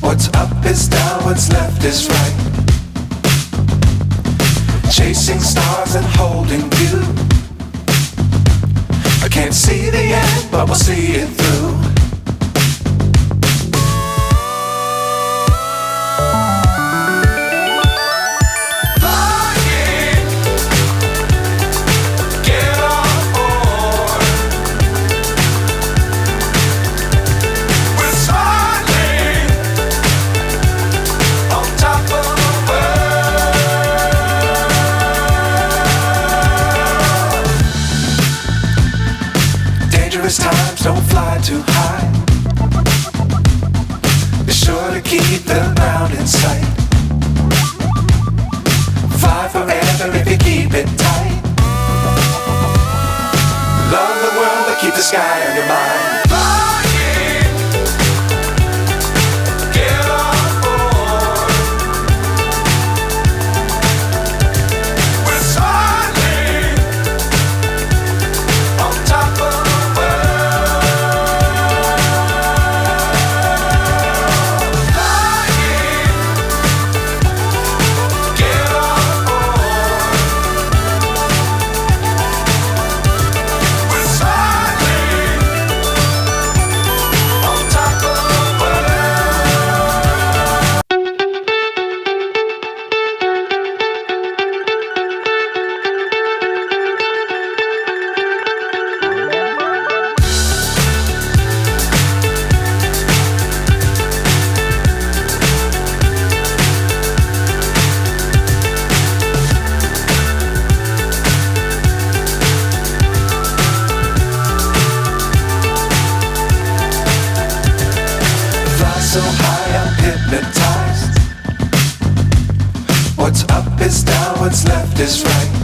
What's up is down, what's left is right. Chasing stars and holding you. I can't see the end, but we'll see it through. Times don't fly too high. Be sure to keep the ground in sight. Fly forever if you keep it tight. Love the world but keep the sky on your mind. So high I'm hypnotized. What's up is down, what's left is right.